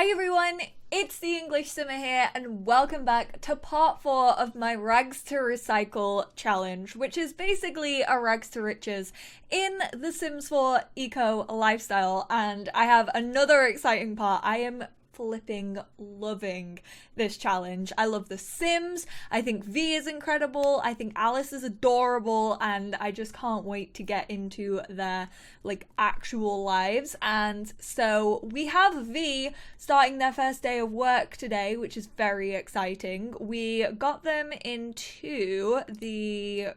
Hi everyone, it's the EnglishSimmer here and welcome back to part 4 of my Rags to Recycle challenge, which is basically a rags to riches in the Sims 4 eco lifestyle. And I have another exciting part. I am flipping loving this challenge. I love the Sims. I think V is incredible. I think Alice is adorable, and I just can't wait to get into their actual lives. And so we have V starting their first day of work today, which is very exciting. We got them into the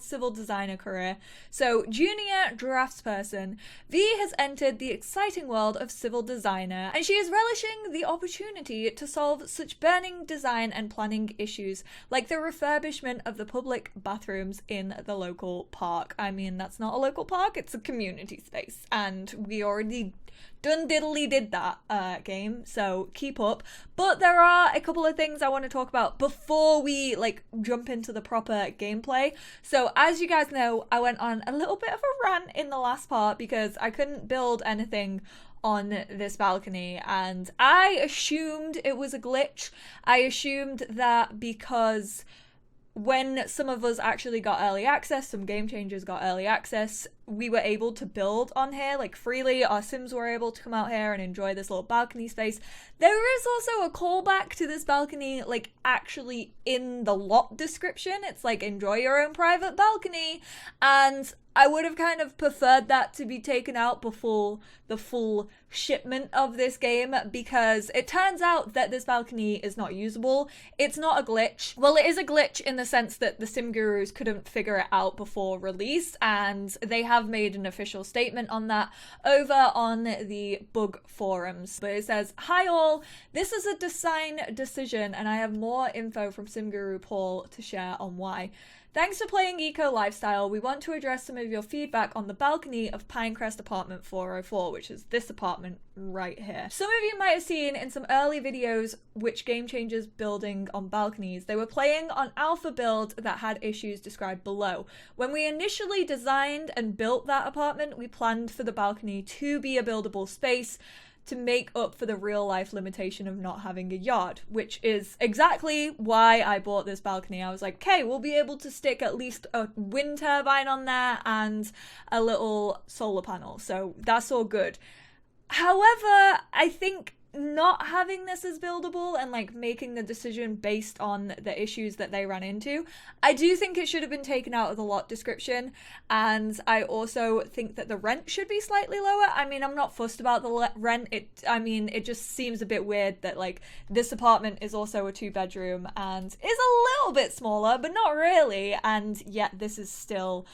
civil designer career. So junior draftsperson, V has entered the exciting world of civil designer, and she is relishing the opportunity to solve such burning design and planning issues like the refurbishment of the public bathrooms in the local park. I mean, that's not a local park, it's a community space, and we already done diddly did that game, so keep up. But there are a couple of things I want to talk about before we jump into the proper gameplay. So as you guys know, I went on a little bit of a rant in the last part because I couldn't build anything on this balcony, and I assumed it was a glitch. I assumed that because when some of us actually got early access, some game changers got early access, we were able to build on here freely. Our Sims were able to come out here and enjoy this little balcony space. There is also a callback to this balcony actually in the lot description. It's enjoy your own private balcony, and I would have kind of preferred that to be taken out before the full shipment of this game, because it turns out that this balcony is not usable. It's not a glitch. Well, it is a glitch in the sense that the Sim Gurus couldn't figure it out before release, and they have made an official statement on that over on the bug forums. But it says, "Hi all, this is a design decision and I have more info from Sim Guru Paul to share on why. Thanks for playing Eco Lifestyle. We want to address some of your feedback on the balcony of Pinecrest Apartment 404, which is this apartment right here. Some of you might have seen in some early videos which game changers building on balconies. They were playing on alpha build that had issues described below. When we initially designed and built that apartment, we planned for the balcony to be a buildable space to make up for the real life limitation of not having a yard, which is exactly why I bought this balcony. I was like, okay, we'll be able to stick at least a wind turbine on there and a little solar panel, so that's all good. However, I think not having this as buildable and making the decision based on the issues that they ran into, I do think it should have been taken out of the lot description. And I also think that the rent should be slightly lower. I mean, I'm not fussed about the rent. It just seems a bit weird that this apartment is also a 2-bedroom and is a little bit smaller, but not really, and yet this is still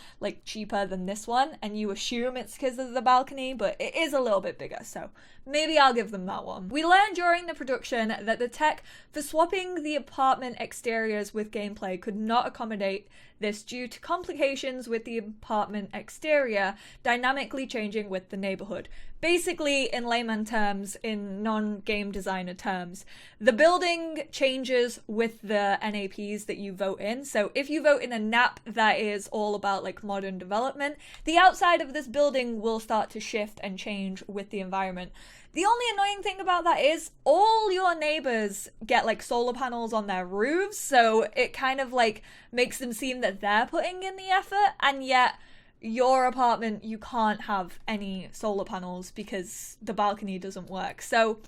cheaper than this one, and you assume it's because of the balcony, but it is a little bit bigger, so maybe I'll give them that one. We learned during the production that the tech for swapping the apartment exteriors with gameplay could not accommodate this due to complications with the apartment exterior dynamically changing with the neighborhood. Basically, in layman terms, in non-game designer terms, the building changes with the NAPs that you vote in. So if you vote in a NAP that is all about modern development, the outside of this building will start to shift and change with the environment. The only annoying thing about that is all your neighbors get solar panels on their roofs, so it kind of makes them seem that they're putting in the effort, and yet your apartment, you can't have any solar panels because the balcony doesn't work. So,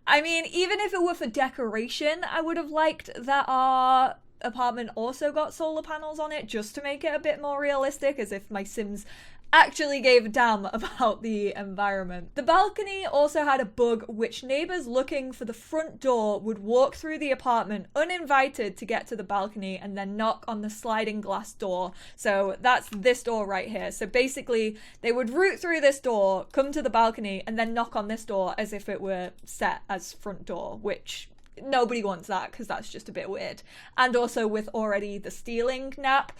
I mean, even if it were for decoration, I would have liked that our apartment also got solar panels on it just to make it a bit more realistic, as if my Sims actually gave a damn about the environment. The balcony also had a bug which neighbors looking for the front door would walk through the apartment uninvited to get to the balcony and then knock on the sliding glass door. So that's this door right here. So basically they would root through this door, come to the balcony, and then knock on this door as if it were set as front door, which nobody wants that because that's just a bit weird. And also with already the stealing nap,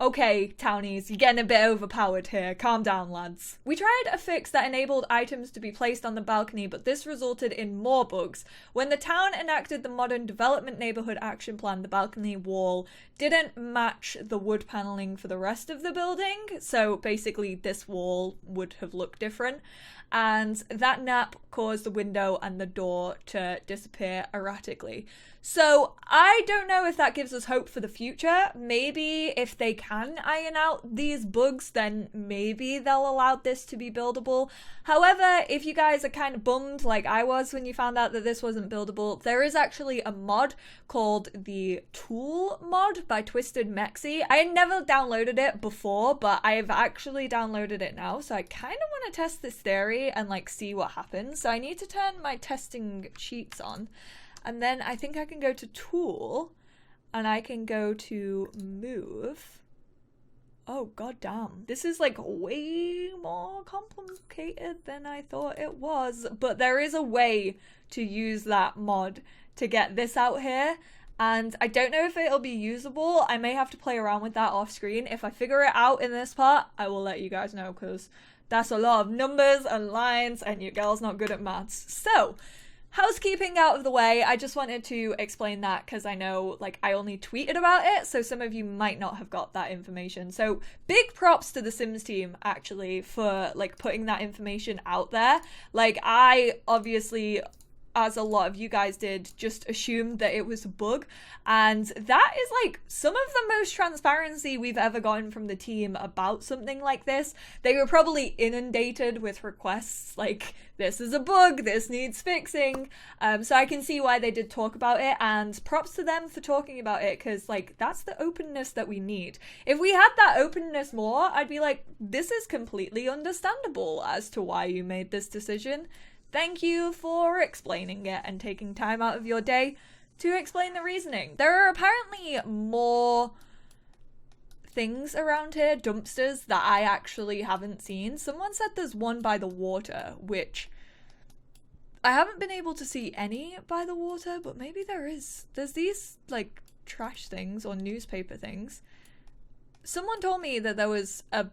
Okay, townies, you're getting a bit overpowered here. Calm down, lads. We tried a fix that enabled items to be placed on the balcony, but this resulted in more bugs. When the town enacted the Modern Development Neighborhood Action Plan, the balcony wall didn't match the wood paneling for the rest of the building, so basically this wall would have looked different. And that nap caused the window and the door to disappear erratically. So I don't know if that gives us hope for the future. Maybe if they can iron out these bugs, then maybe they'll allow this to be buildable. However, if you guys are kind of bummed like I was when you found out that this wasn't buildable, there is actually a mod called the Tool mod by Twisted Mexi. I had never downloaded it before, but I've actually downloaded it now, so I kind of want to test this theory and like see what happens. So I need to turn my testing sheets on. And then I think I can go to Tool, and I can go to Move. Oh, goddamn. This is like way more complicated than I thought it was. But there is a way to use that mod to get this out here. And I don't know if it'll be usable. I may have to play around with that off screen. If I figure it out in this part, I will let you guys know, because that's a lot of numbers and lines, and your girl's not good at maths. So, housekeeping out of the way, I just wanted to explain that because I know like I only tweeted about it, so some of you might not have got that information. So big props to the Sims team actually for like putting that information out there. Like I obviously, as a lot of you guys did, just assumed that it was a bug, and that is like some of the most transparency we've ever gotten from the team about something like this. They were probably inundated with requests like, this is a bug, this needs fixing, so I can see why they did talk about it, and props to them for talking about it, because like that's the openness that we need. If we had that openness more, I'd be like, this is completely understandable as to why you made this decision. Thank you for explaining it and taking time out of your day to explain the reasoning. There are apparently more things around here, dumpsters, that I actually haven't seen. Someone said there's one by the water, which I haven't been able to see any by the water, but maybe there is. There's these like trash things or newspaper things. Someone told me that there was a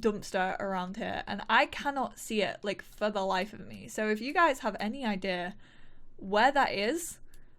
dumpster around here and I cannot see it like for the life of me. So if you guys have any idea where that is,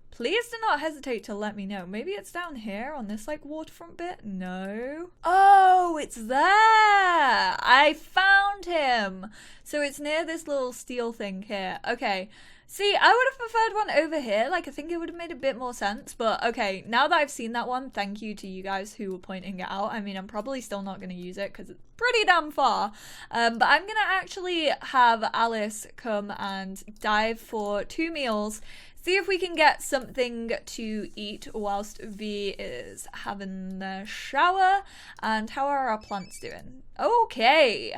please do not hesitate to let me know. Maybe it's down here on this like waterfront bit. No. Oh, it's there. I found him. So it's near this little steel thing here. Okay. See, I would have preferred one over here. Like, I think it would have made a bit more sense. But, okay, now that I've seen that one, thank you to you guys who were pointing it out. I mean, I'm probably still not going to use it because it's pretty damn far. But I'm going to actually have Alice come and dive for 2 meals. See if we can get something to eat whilst V is having the shower. And how are our plants doing? Okay.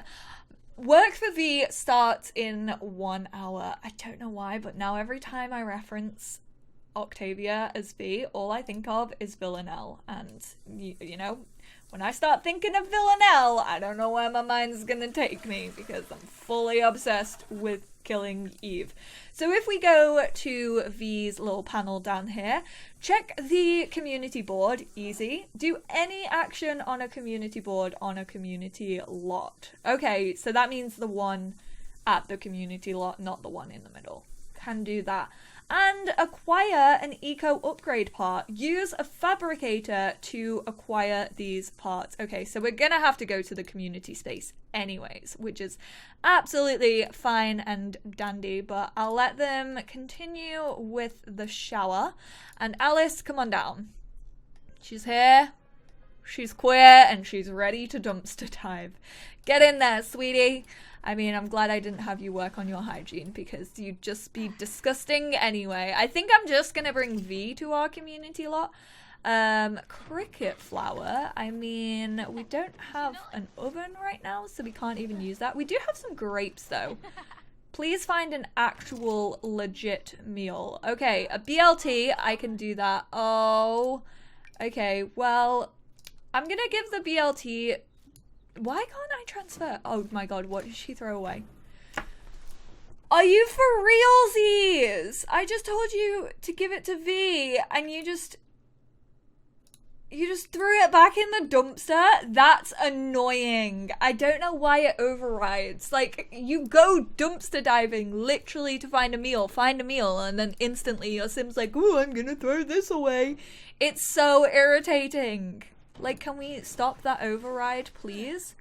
Work for V starts in 1 hour. I don't know why, but now every time I reference Octavia as V, all I think of is Villanelle. And, you know, when I start thinking of Villanelle, I don't know where my mind's gonna take me because I'm fully obsessed with killing Eve. So if we go to V's little panel down here, check the community board, easy. Do any action on a community board on a community lot. Okay, so that means the one at the community lot, not the one in the middle. Can do that. And acquire an eco upgrade part. Use a fabricator to acquire these parts. Okay, so we're gonna have to go to the community space anyways, which is absolutely fine and dandy, but I'll let them continue with the shower. And Alice, come on down. She's here, she's queer, and she's ready to dumpster dive. Get in there, sweetie. I mean, I'm glad I didn't have you work on your hygiene because you'd just be disgusting anyway. I think I'm just gonna bring V to our community lot. Cricket flour. I mean, we don't have an oven right now, so we can't even use that. We do have some grapes though. Please find an actual legit meal. Okay, a BLT, I can do that. Oh, okay, well, I'm gonna give the BLT. Why can't I transfer? Oh my god, what did she throw away? Are you for realsies? I just told you to give it to V and you just... You just threw it back in the dumpster? That's annoying. I don't know why it overrides. Like, you go dumpster diving literally to find a meal, and then instantly your Sim's like, ooh, I'm gonna throw this away. It's so irritating. Like, can we stop that override, please?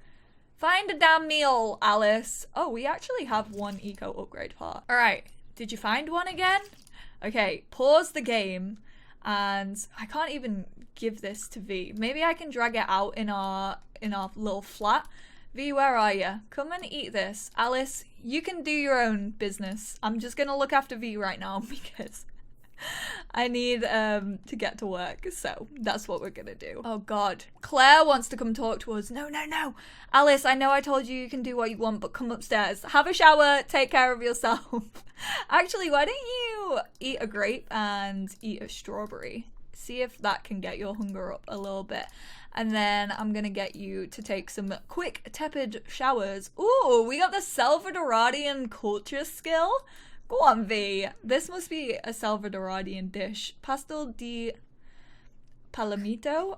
Find a damn meal, Alice. Oh, we actually have one eco upgrade part. All right, did you find one again? Okay, pause the game, and I can't even give this to V. Maybe I can drag it out in our little flat. V, where are you? Come and eat this. Alice, you can do your own business. I'm just gonna look after V right now because I need to get to work, so that's what we're gonna do. Oh god, Claire wants to come talk to us. No, Alice, I know I told you can do what you want, but come upstairs, have a shower, take care of yourself. Actually, why don't you eat a grape and eat a strawberry? See if that can get your hunger up a little bit. And then I'm gonna get you to take some quick tepid showers. Ooh, we got the Salvadoradian culture skill. Go on, V. This must be a Salvadoradian dish. Pastel de Palmito?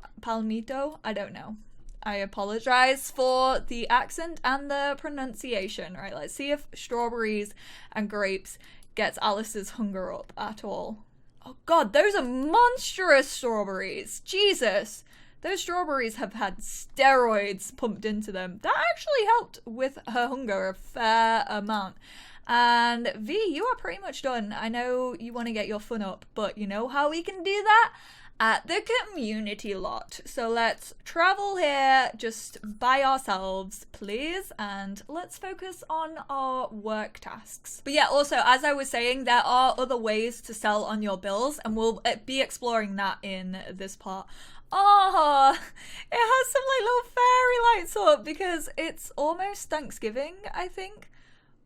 I don't know. I apologize for the accent and the pronunciation. Right, let's see if strawberries and grapes gets Alice's hunger up at all. Oh god, those are monstrous strawberries. Jesus. Those strawberries have had steroids pumped into them. That actually helped with her hunger a fair amount. And V, you are pretty much done. I know you want to get your fun up, but you know how we can do that? At the community lot. So let's travel here just by ourselves, please, and let's focus on our work tasks. But yeah, also, as I was saying, there are other ways to sell on your bills, and we'll be exploring that in this part. Oh, it has some like little fairy lights up because it's almost Thanksgiving, I think.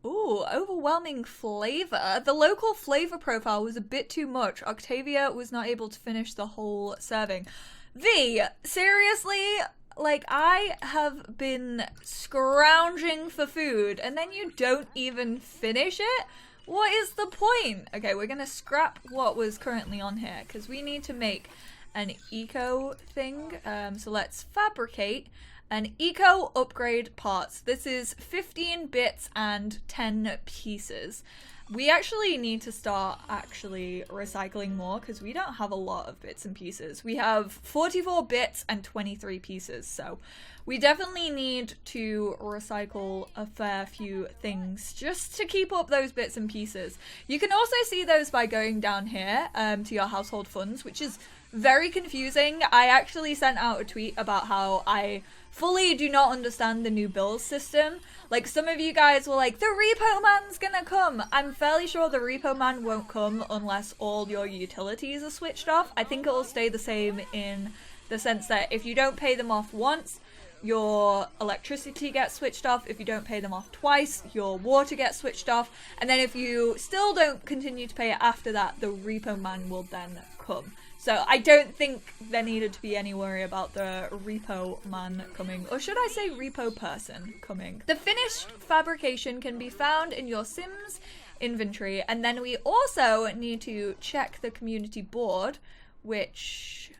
Ooh, overwhelming flavor. The local flavor profile was a bit too much. Octavia was not able to finish the whole serving. V, seriously? Like, I have been scrounging for food and then you don't even finish it? What is the point? Okay, we're gonna scrap what was currently on here because we need to make an eco thing. So let's fabricate an eco upgrade parts. This is 15 bits and 10 pieces. We actually need to start recycling more because we don't have a lot of bits and pieces. We have 44 bits and 23 pieces, so we definitely need to recycle a fair few things just to keep up those bits and pieces. You can also see those by going down here to your household funds, which is very confusing. I actually sent out a tweet about how I fully do not understand the new bills system. Like, some of you guys were like, the repo man's gonna come. I'm fairly sure the repo man won't come unless all your utilities are switched off. I think it will stay the same in the sense that if you don't pay them off once, your electricity gets switched off. If you don't pay them off twice, your water gets switched off. And then if you still don't continue to pay it after that, the repo man will then come. So I don't think there needed to be any worry about the repo man coming, or should I say repo person coming. The finished fabrication can be found in your Sims inventory, and then we also need to check the community board, which...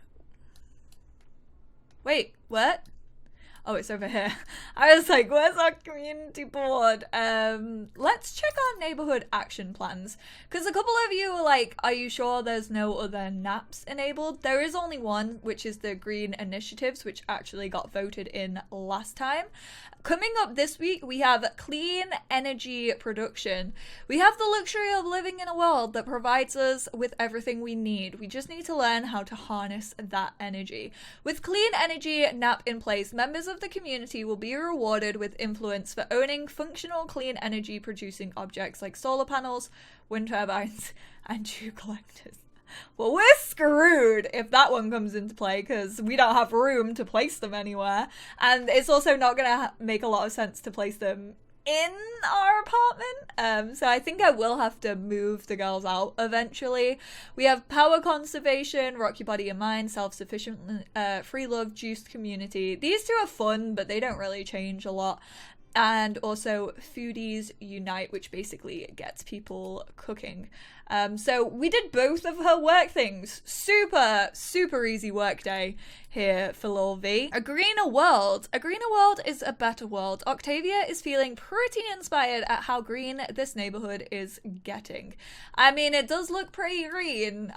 Wait, what? Oh, it's over here. I was like, where's our community board? Let's check our neighborhood action plans. Because a couple of you were like, are you sure there's no other naps enabled? There is only one, which is the green initiatives, which actually got voted in last time. Coming up this week, we have clean energy production. We have the luxury of living in a world that provides us with everything we need. We just need to learn how to harness that energy. With clean energy nap in place, members of the community will be rewarded with influence for owning functional clean energy producing objects like solar panels, wind turbines, and dew collectors. Well, we're screwed if that one comes into play because we don't have room to place them anywhere, and it's also not going to make a lot of sense to place them in our apartment. So I think I will have to move the girls out eventually. We have power conservation, rock your body and mind, self-sufficient, free love, juiced community. These two are fun, but they don't really change a lot. and also Foodies Unite, which basically gets people cooking. So we did both of her work things. Super easy work day here for Lil V. A greener world. A greener world is a better world. Octavia is feeling pretty inspired at how green this neighborhood is getting. I mean, it does look pretty green.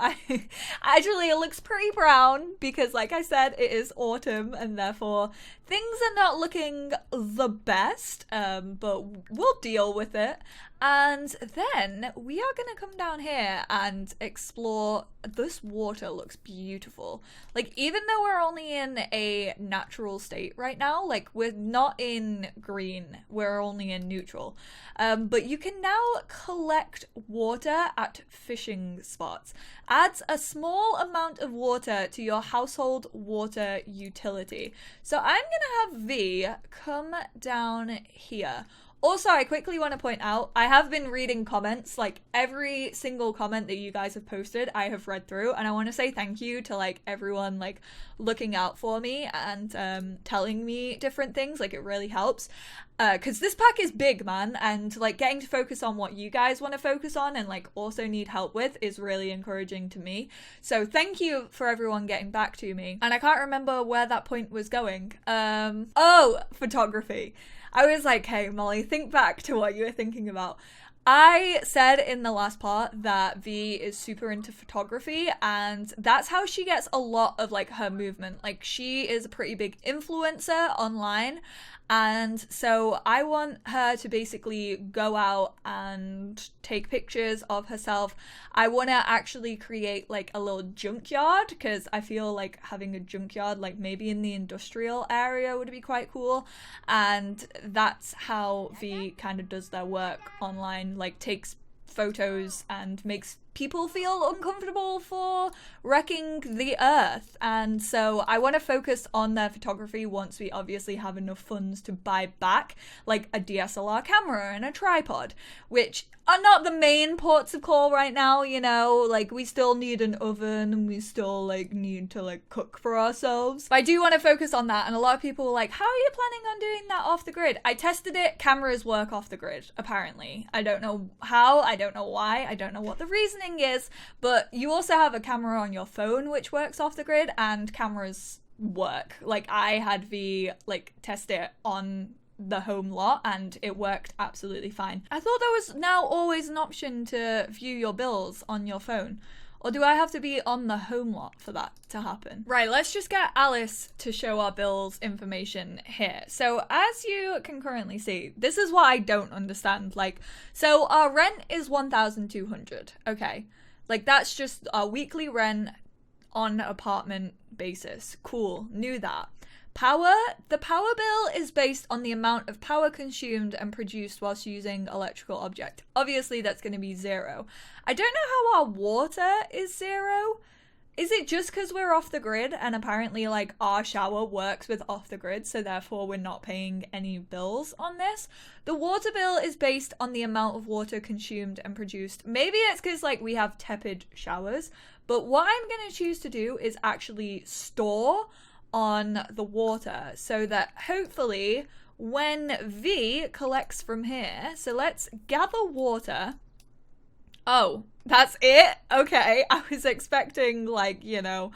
Actually, it looks pretty brown because, like I said, it is autumn and therefore things are not looking the best, but we'll deal with it. And then we are going to come down here and explore. This water looks beautiful. Like, even though we're only in a natural state right now, like, we're not in green, we're only in neutral. But you can now collect water at fishing spots. Adds a small amount of water to your household water utility. So I'm going to have V come down here. Also, I quickly want to point out, I have been reading comments, like every single comment that you guys have posted, I have read through, and I want to say thank you to like everyone like looking out for me and telling me different things. Like, it really helps. Because this pack is big, man, and like getting to focus on what you guys want to focus on and like also need help with is really encouraging to me. So thank you for everyone getting back to me. And I can't remember where that point was going. Oh, photography. I was like, hey, Molly, think back to what you were thinking about. I said in the last part that V is super into photography, and that's how she gets a lot of like her movement. Like, she is a pretty big influencer online, and so I want her to basically go out and take pictures of herself. I want to actually create like a little junkyard, because I feel like having a junkyard like maybe in the industrial area would be quite cool. And that's how V kind of does their work online, like takes photos and makes people feel uncomfortable for wrecking the earth. And so I want to focus on their photography once we obviously have enough funds to buy back like a DSLR camera and a tripod, which are not the main ports of call right now, you know, like we still need an oven and we still like need to like cook for ourselves. But I do want to focus on that, and a lot of people were like, how are you planning on doing that off the grid? I tested it, cameras work off the grid, apparently. I don't know how, I don't know why, I don't know what the reasoning is, but you also have a camera on your phone which works off the grid, and cameras work. Like, I had V like test it on the home lot and it worked absolutely fine. I thought there was now always an option to view your bills on your phone. Or do I have to be on the home lot for that to happen? Right, let's just get Alice to show our bills information here. So as you can currently see, this is what I don't understand. Like, so our rent is 1,200. Okay. Like, that's just our weekly rent on apartment basis. Cool. Knew that. Power. The power bill is based on the amount of power consumed and produced whilst using electrical object. Obviously, that's going to be 0. I don't know how our water is 0. Is it just because we're off the grid and apparently like our shower works with off the grid, so therefore we're not paying any bills on this? The water bill is based on the amount of water consumed and produced. Maybe it's because like we have tepid showers, but what I'm going to choose to do is actually store on the water so that hopefully when V collects from here, so let's gather water. Oh, that's it? Okay, I was expecting like, you know,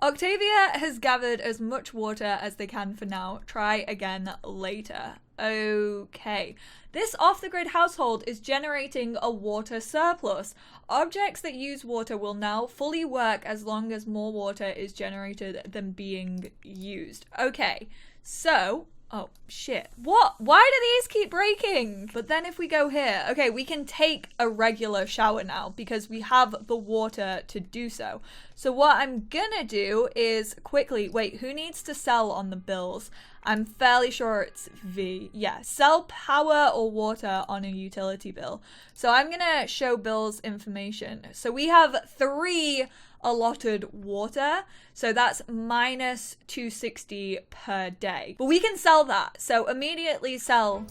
Octavia has gathered as much water as they can for now. Try again later. Okay. This off-the-grid household is generating a water surplus. Objects that use water will now fully work as long as more water is generated than being used. Okay, so... Oh, shit. What? Why do these keep breaking? But then if we go here, okay, we can take a regular shower now because we have the water to do so. So what I'm gonna do is quickly, wait, who needs to sell on the bills? I'm fairly sure it's V. Yeah, sell power or water on a utility bill. So I'm gonna show bills information. So we have 3 allotted water, so that's minus 260 per day, but we can sell that, so immediately sell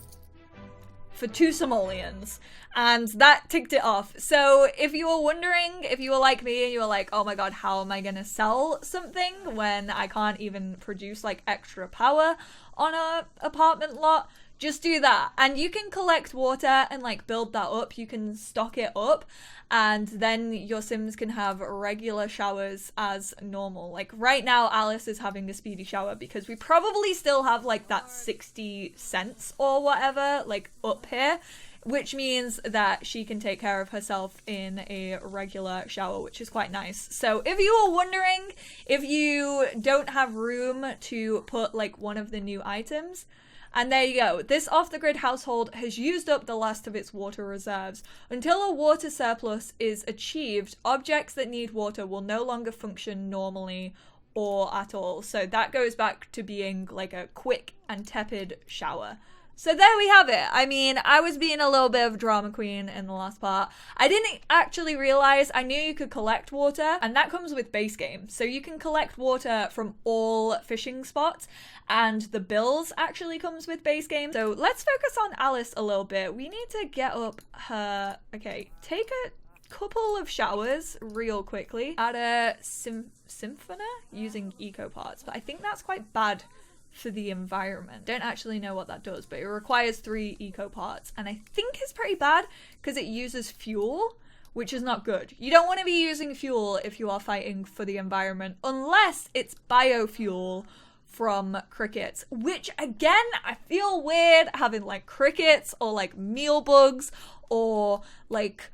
for 2 simoleons, and that ticked it off. So if you were wondering, if you were like me and you were like, oh my god, how am I gonna sell something when I can't even produce like extra power on a apartment lot, Just do that. And you can collect water and like build that up. You can stock it up and then your Sims can have regular showers as normal. Like right now, Alice is having a speedy shower because we probably still have like that 60 cents or whatever like up here, which means that she can take care of herself in a regular shower, which is quite nice. So if you were wondering if you don't have room to put like one of the new items, and there you go. This off-the-grid household has used up the last of its water reserves. Until a water surplus is achieved, objects that need water will no longer function normally or at all. So that goes back to being like a quick and tepid shower. So there we have it. I mean, I was being a little bit of a drama queen in the last part. I didn't actually realize, I knew you could collect water, and that comes with base game. So you can collect water from all fishing spots, and the bills actually comes with base game. So let's focus on Alice a little bit. We need to get up her... Okay, take a couple of showers real quickly. Add a symphoner using eco parts, but I think that's quite bad for the environment. Don't actually know what that does, but it requires 3 eco parts, and I think it's pretty bad because it uses fuel, which is not good. You don't want to be using fuel if you are fighting for the environment, unless it's biofuel from crickets, which again, I feel weird having like crickets or like meal bugs or like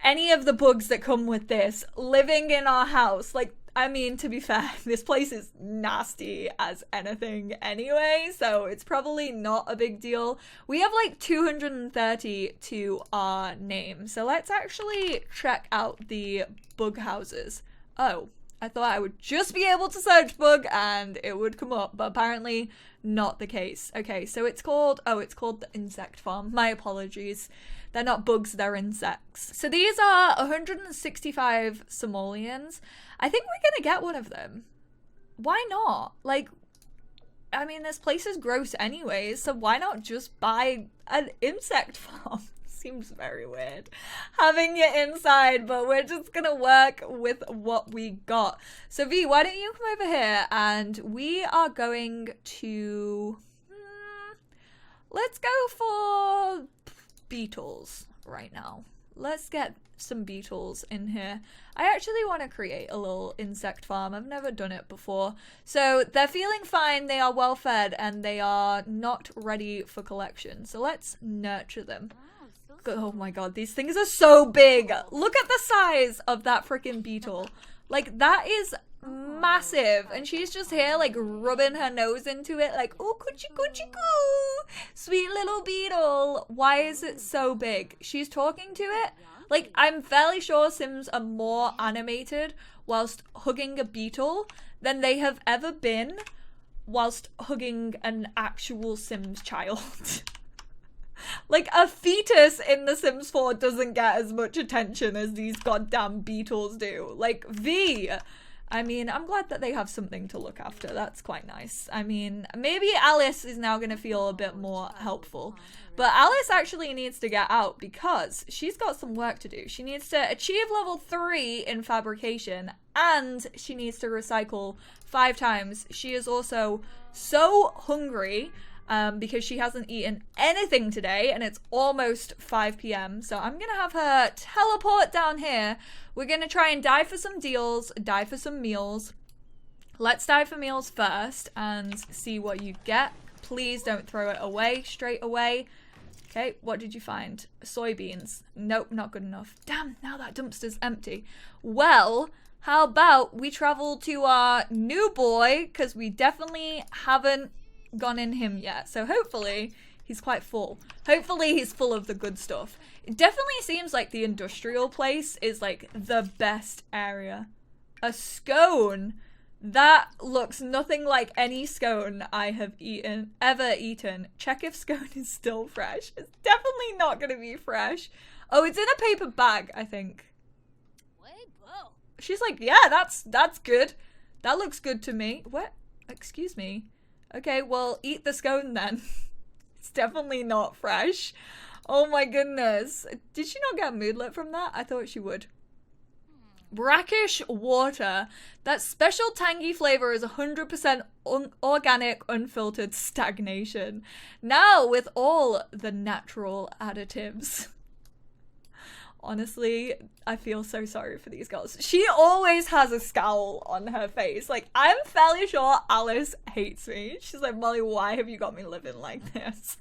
any of the bugs that come with this living in our house. Like, I mean, to be fair, this place is nasty as anything anyway, so it's probably not a big deal. We have like 230 to our name, so let's actually check out the bug houses. Oh, I thought I would just be able to search bug and it would come up, but apparently not the case. Okay, so it's called, oh, it's called the insect farm. My apologies. They're not bugs, they're insects. So these are 165 simoleons. I think we're gonna get one of them. Why not? Like, I mean, this place is gross anyways, so why not just buy an insect farm? Seems very weird having it inside, but we're just gonna work with what we got. So V, why don't you come over here and we are going to... let's go for beetles right now. Let's get some beetles in here. I actually want to create a little insect farm. I've never done it before. So they're feeling fine, they are well fed, and they are not ready for collection. So let's nurture them. Oh my god, these things are so big. Look at the size of that freaking beetle. Like, that is massive. And she's just here, like, rubbing her nose into it, like, oh, coochie coochie coo. Sweet little beetle. Why is it so big? She's talking to it. Like, I'm fairly sure Sims are more animated whilst hugging a beetle than they have ever been whilst hugging an actual Sims child. Like, a fetus in The Sims 4 doesn't get as much attention as these goddamn beetles do. Like, V. I mean, I'm glad that they have something to look after. That's quite nice. I mean, maybe Alice is now going to feel a bit more helpful. But Alice actually needs to get out because she's got some work to do. She needs to achieve level 3 in fabrication and she needs to recycle 5 times. She is also so hungry because she hasn't eaten anything today and it's almost 5 p.m. So I'm gonna have her teleport down here. We're gonna try and die for some deals, die for some meals. Let's die for meals first and see what you get. Please don't throw it away straight away. Okay, what did you find? Soybeans. Nope, not good enough. Damn, now that dumpster's empty. Well, how about we travel to our new boy, because we definitely haven't gone in him yet. So hopefully he's quite full. Hopefully he's full of the good stuff. It definitely seems like the industrial place is like the best area. A scone. That looks nothing like any scone I have ever eaten. Check if scone is still fresh. It's definitely not going to be fresh. Oh, it's in a paper bag, I think. She's like, yeah, that's good. That looks good to me. What? Excuse me. Okay, well, eat the scone then. It's definitely not fresh. Oh my goodness. Did she not get a moodlet from that? I thought she would. Brackish water. That special tangy flavor is 100% organic, unfiltered stagnation. Now with all the natural additives. Honestly, I feel so sorry for these girls. She always has a scowl on her face. Like, I'm fairly sure Alice hates me. She's like, Molly, why have you got me living like this?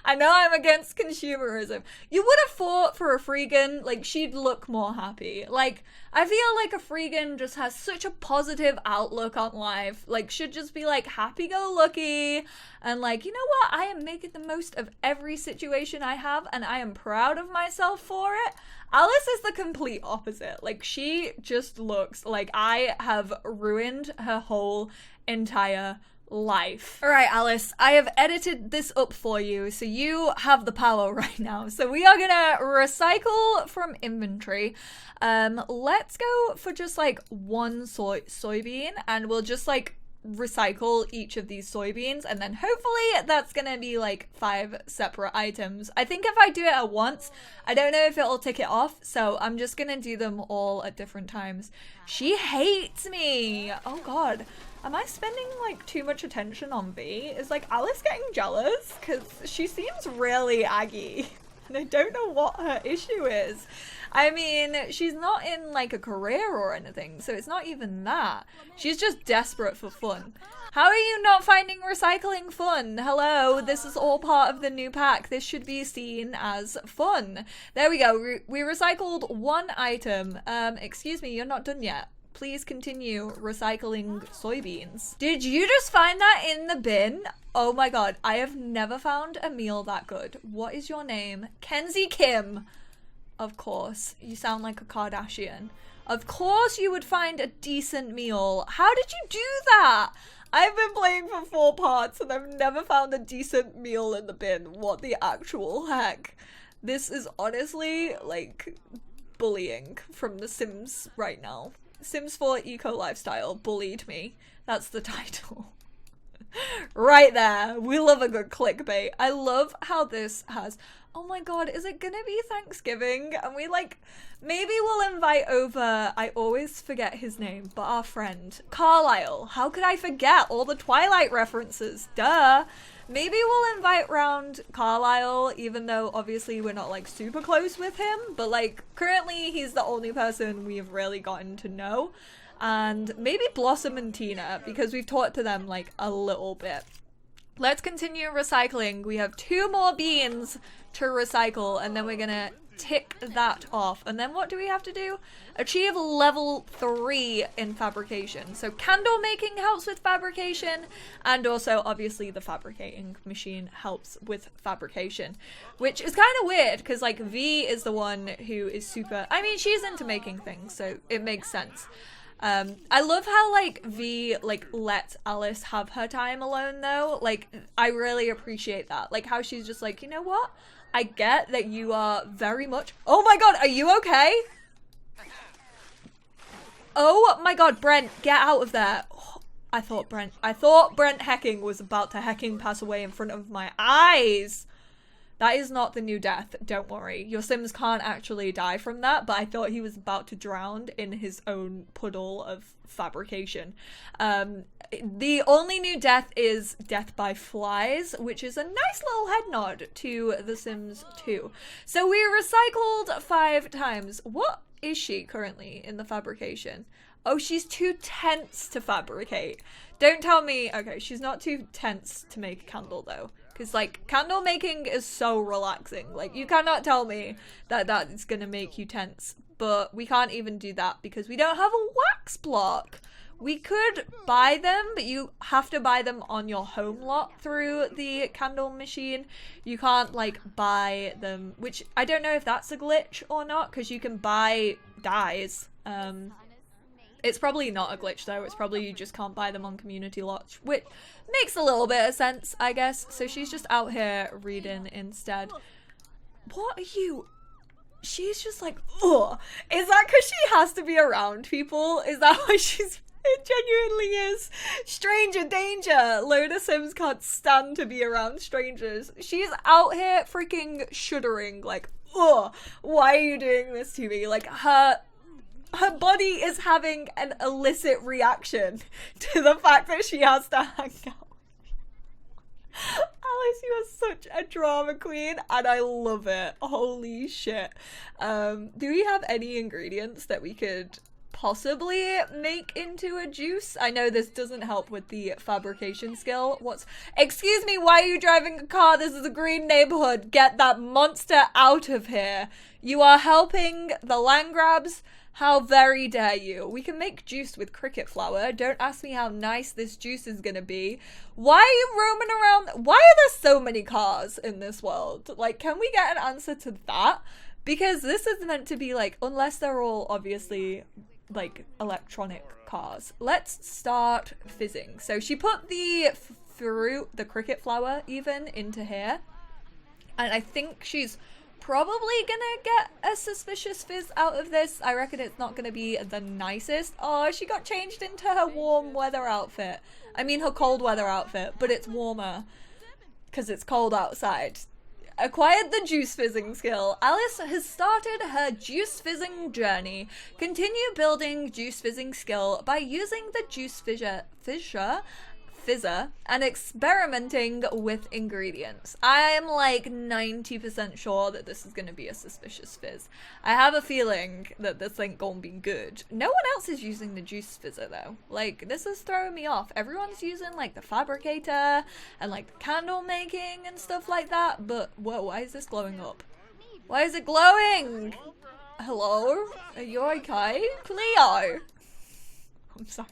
I know I'm against consumerism. You would have fought for a freegan, like, she'd look more happy. Like, I feel like a freegan just has such a positive outlook on life. Like, should just be, like, happy-go-lucky, and, like, you know what? I am making the most of every situation I have, and I am proud of myself for it. Alice is the complete opposite. Like, she just looks like I have ruined her whole entire life. All right, Alice, I have edited this up for you, so you have the power right now. So we are gonna recycle from inventory. Let's go for just like one soybean, and we'll just like recycle each of these soybeans, and then hopefully that's gonna be like 5 separate items. I think if I do it at once, I don't know if it'll tick it off, so I'm just gonna do them all at different times. She hates me. Oh god. Am I spending like too much attention on V? Is like Alice getting jealous? Because she seems really aggy. And I don't know what her issue is. I mean, she's not in like a career or anything, so it's not even that. She's just desperate for fun. How are you not finding recycling fun? Hello, this is all part of the new pack. This should be seen as fun. There we go. We recycled 1 item. Excuse me, you're not done yet. Please continue recycling soybeans. Did you just find that in the bin? Oh my god, I have never found a meal that good. What is your name? Kenzie Kim. Of course, you sound like a Kardashian. Of course you would find a decent meal. How did you do that? I've been playing for 4 parts and I've never found a decent meal in the bin. What the actual heck? This is honestly like bullying from The Sims right now. Sims 4 Eco Lifestyle bullied me. That's the title. Right there. We love a good clickbait. I love how this has... Oh my god, is it gonna be Thanksgiving? And we like... Maybe we'll invite over... I always forget his name, but our friend. Carlisle. How could I forget all the Twilight references? Duh. Maybe we'll invite round Carlisle, even though obviously we're not like super close with him, but like currently he's the only person we've really gotten to know. And maybe Blossom and Tina, because we've talked to them like a little bit. Let's continue recycling. We have 2 more beans to recycle, and then we're gonna tick that off. And then what do we have to do? Achieve level 3 in fabrication. So candle making helps with fabrication, and also obviously the fabricating machine helps with fabrication, which is kind of weird because like V is the one who is super, I mean, she's into making things, so it makes sense. I love how like V like lets Alice have her time alone though. Like I really appreciate that. Like how she's just like, you know what? I get that you are very much... Oh my god, are you okay? Oh my god, Brent, get out of there. Oh, I thought Brent Hecking was about to hecking pass away in front of my eyes. That is not the new death, don't worry. Your Sims can't actually die from that, but I thought he was about to drown in his own puddle of fabrication. The only new death is death by flies, which is a nice little head nod to The Sims 2. So we recycled 5 times. What is she currently in the fabrication? Oh, she's too tense to fabricate. Don't tell me... Okay, she's not too tense to make a candle, though. Because, like, candle making is so relaxing. Like, you cannot tell me that that is going to make you tense. But we can't even do that because we don't have a wax block. We could buy them, but you have to buy them on your home lot through the candle machine. You can't, like, buy them, which I don't know if that's a glitch or not, because you can buy dyes. It's probably not a glitch, though. It's probably you just can't buy them on community lots, which makes a little bit of sense, I guess. So she's just out here reading instead. What are you... She's just like, ugh. Is that because she has to be around people? Is that why she's... It genuinely is. Stranger danger. Loda Sims can't stand to be around strangers. She's out here freaking shuddering like, ugh, why are you doing this to me? Like, her Her body is having an illicit reaction to the fact that she has to hang out. Alice, you are such a drama queen, and I love it. Holy shit. Do we have any ingredients that we could possibly make into a juice? I know this doesn't help with the fabrication skill. Excuse me, why are you driving a car? This is a green neighborhood. Get that monster out of here. You are helping the land grabs. How very dare you? We can make juice with cricket flour. Don't ask me how nice this juice is gonna be. Why are you roaming around? Why are there so many cars in this world? Like, can we get an answer to that? Because this is meant to be like, unless they're all obviously like electronic cars. Let's start fizzing. So she put the fruit, the cricket flour even, into here. And I think she's probably gonna get a suspicious fizz out of this. I reckon it's not gonna be the nicest. Oh, she got changed into her warm weather outfit. I mean her cold weather outfit, but it's warmer because it's cold outside. Acquired the juice fizzing skill. Alice has started her juice fizzing journey. Continue building juice fizzing skill by using the juice fizzer and experimenting with ingredients. I'm like 90% sure that this is going to be a suspicious fizz. I have a feeling that this ain't gonna be good. No one else is using the juice fizzer though. Like, this is throwing me off. Everyone's using like the fabricator and like the candle making and stuff like that, but whoa, why is this glowing up? Why is it glowing? Hello? Are you okay? Cleo? I'm sorry.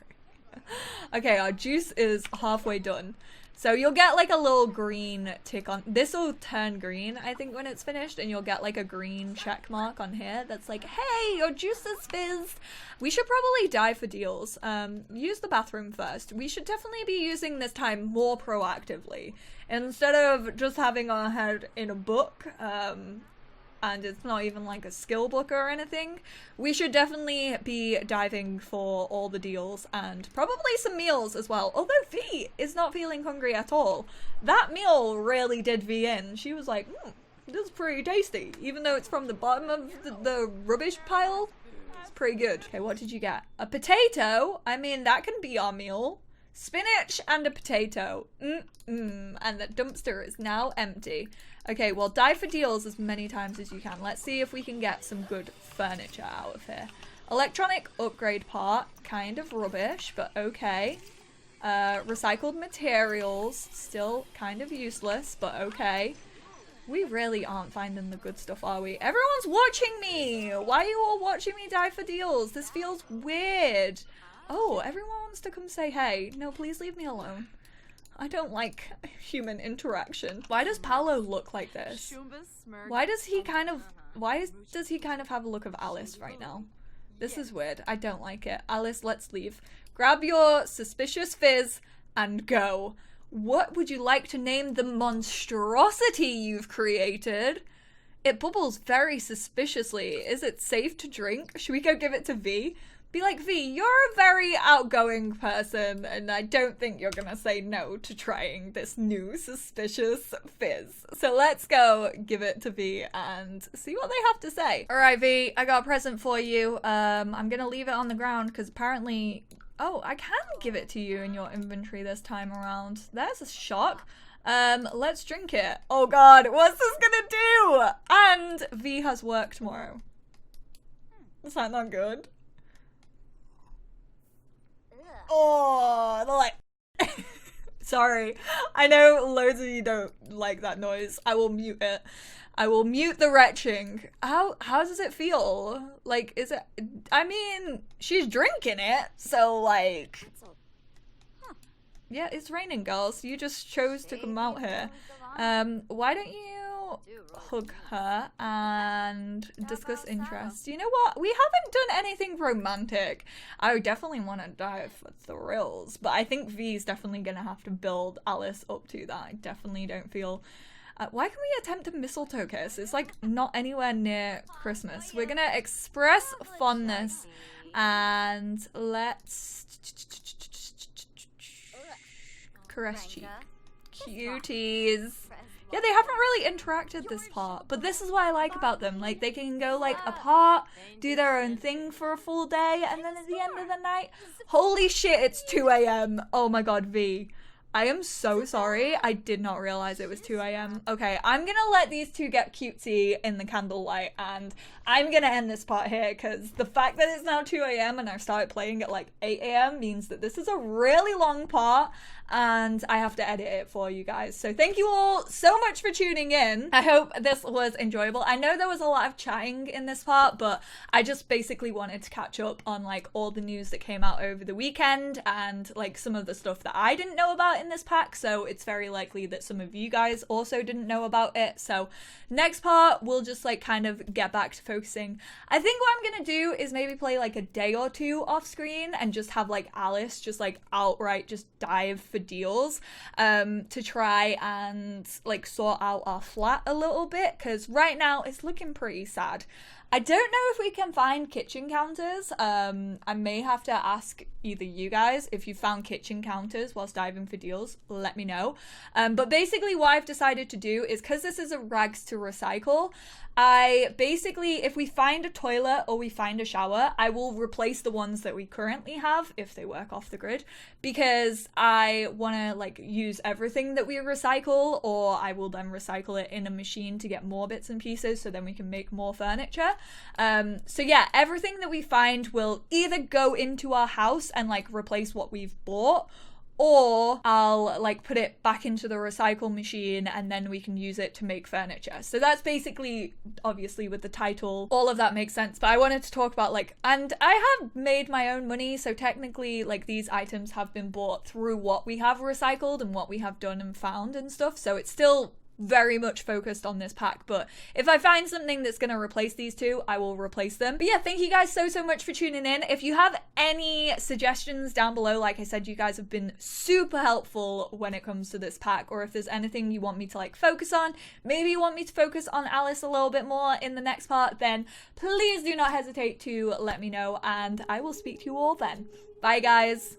Okay, our juice is halfway done. So you'll get like a little green tick on. This will turn green, I think, when it's finished, and you'll get like a green check mark on here that's like, hey, your juice is fizzed. We should probably dive for deals. Use the bathroom first. We should definitely be using this time more proactively. Instead of just having our head in a book, and it's not even like a skill book or anything, we should definitely be diving for all the deals and probably some meals as well. Although V is not feeling hungry at all. That meal really did V in. She was like, this is pretty tasty. Even though it's from the bottom of the rubbish pile, it's pretty good. Okay, what did you get? A potato? I mean, that can be our meal. Spinach and a potato. And the dumpster is now empty. Okay, well, dive for deals as many times as you can. Let's see if we can get some good furniture out of here. Electronic upgrade part. Kind of rubbish, but okay. Recycled materials. Still kind of useless, but okay. We really aren't finding the good stuff, are we? Everyone's watching me! Why are you all watching me dive for deals? This feels weird. Oh, everyone wants to come say hey. No, please leave me alone. I don't like human interaction. Why does Paolo look like this? Why does he kind of have a look of Alice right now? This is weird. I don't like it. Alice, let's leave. Grab your suspicious fizz and go. What would you like to name the monstrosity you've created? It bubbles very suspiciously. Is it safe to drink? Should we go give it to V? Be like, V, you're a very outgoing person, and I don't think you're gonna say no to trying this new suspicious fizz. So let's go give it to V and see what they have to say. All right, V, I got a present for you. I'm gonna leave it on the ground because apparently, oh, I can give it to you in your inventory this time around. There's a shock. Let's drink it. Oh God, what's this gonna do? And V has work tomorrow. Is that not good? Oh, they're like, sorry. I know loads of you don't like that noise. I will mute it. I will mute the retching. How does it feel? Like, is it, I mean, she's drinking it, so like, yeah, it's raining, girls. You just chose to come out here. Why don't you hug her and discuss interests? You know what? We haven't done anything romantic. I definitely want to dive for thrills, but I think V's definitely gonna have to build Alice up to that. I definitely don't feel... why can we attempt a mistletoe kiss? It's like not anywhere near Christmas. We're gonna express fondness and let's caress cheek. Cuties. Yeah, they haven't really interacted this part, but this is what I like about them. Like, they can go, like, apart, do their own thing for a full day, and then at the end of the night, holy shit, it's 2 a.m. Oh my god, V. I am so sorry. I did not realize it was 2 a.m. Okay, I'm gonna let these two get cutesy in the candlelight, and I'm gonna end this part here, because the fact that it's now 2 a.m. and I started playing at like 8 a.m. means that this is a really long part, and I have to edit it for you guys. So thank you all so much for tuning in. I hope this was enjoyable. I know there was a lot of chatting in this part, but I just basically wanted to catch up on like all the news that came out over the weekend and like some of the stuff that I didn't know about in this pack, so it's very likely that some of you guys also didn't know about it. So next part, we'll just like kind of get back to focusing. I think what I'm gonna do is maybe play like a day or two off screen and just have like Alice just like outright just dive for deals to try and like sort out our flat a little bit, because right now it's looking pretty sad. I don't know if we can find kitchen counters. I may have to ask either you guys if you found kitchen counters whilst diving for deals, let me know. But basically what I've decided to do is, because this is a rags to recycle, I basically, if we find a toilet or we find a shower, I will replace the ones that we currently have if they work off the grid, because I want to like use everything that we recycle, or I will then recycle it in a machine to get more bits and pieces so then we can make more furniture. So yeah, everything that we find will either go into our house and like replace what we've bought, or I'll like put it back into the recycle machine and then we can use it to make furniture. So that's basically, obviously with the title, all of that makes sense, but I wanted to talk about like, and I have made my own money, so technically like these items have been bought through what we have recycled and what we have done and found and stuff, so it's still very much focused on this pack. But if I find something that's going to replace these two, I will replace them. But yeah, thank you guys so much for tuning in. If you have any suggestions down below, like I said, you guys have been super helpful when it comes to this pack, or if there's anything you want me to like focus on, maybe you want me to focus on Alice a little bit more in the next part, then please do not hesitate to let me know, and I will speak to you all then. Bye guys.